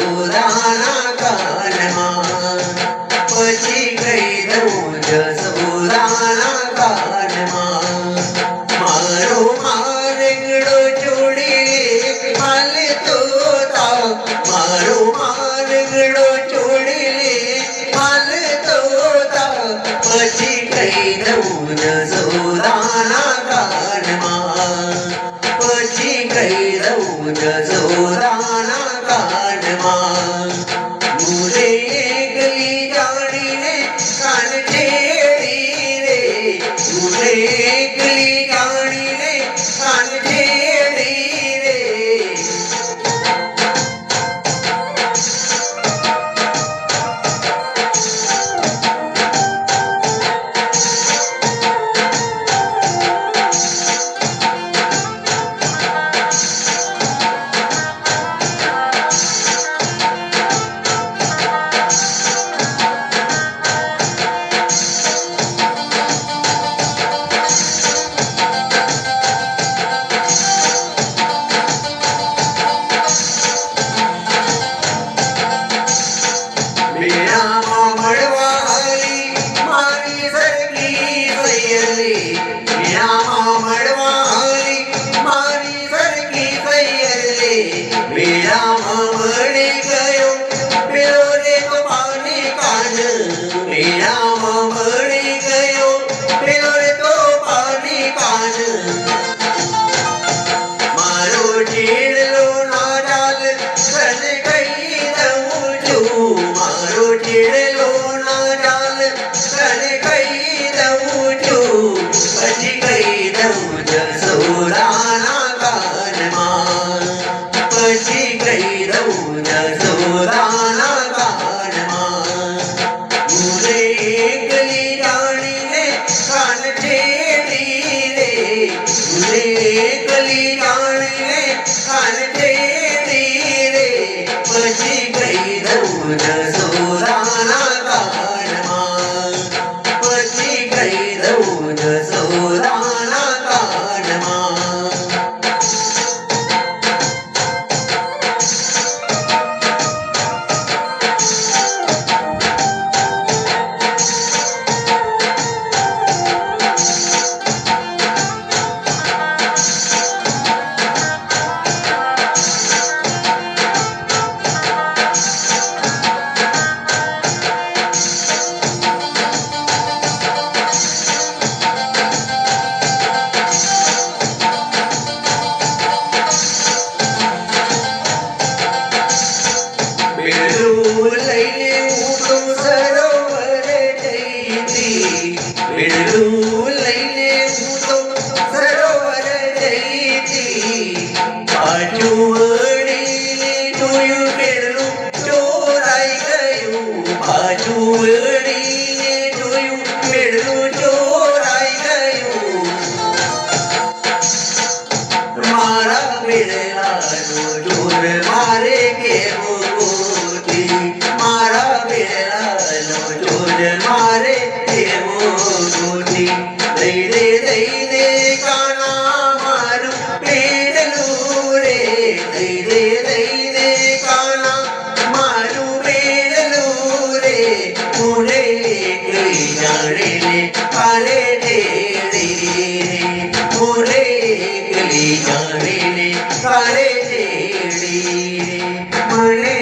જસોદાના કાનમાં પછી કહી દઉં જસોદાના કાનમાં મારો મારગડો છોડી હાલ તો તાવ મારો મારગડો છોડી હાલ તો તાવ પછી કહી દઉં જસોદાના કાનમાં પછી કહી દઉં જસોદાના કાનમાં મુરે એકલી જાણીને કાન છેડી રે મુરે એકલી જાણીને કાન છેડી રે મેળામાં મળવા હાલી મારી સરખી સૈયરી મેળામાં મળવા હાલી મારી સરખી સૈયરી મેળામાં મળી ગયો પેલો રે તો પાની કાન મેળામાં મળી ગયો પેલો રે તો પાની કાન મારો ચીડલો ના ચાલ તને કહી દઉં છું મારો ચીડલો ના ચાલ તને કહી દઉં છું પછી કહી દઉં જસોદાના કાનમાં પછી કહી દઉં જસોદાના કાનમાં મુરે એકલી જાણીને કાન છેડી રે મુરે એકલી જાણીને કાન છેડી રે પછી કહી દઉં જસોદાના કાનમાં પછી કહી દઉં જસોદાના કાનમાં બેડું લઈને હું તો સરોવર જઈતી બેડું લઈને હું તો સરોવર જઈતી પાછું વળીને જોયું બેડું ચોરાઈ ગયું પાછું વળીને જોયું બેડું ચોરાઈ ગયું મારા બેડલાનો ચોર મારે કેવું મારા બેલાનો ચોર મારે કેવો ગોતી દઈ દે કાના મારું બેડલું રે દઈ દે કાના મારું બેડલું રે મુરે એકલી જાણીને કાલે દેડી રે મુરે એકલી જાણીને કાલે દેડી રે મને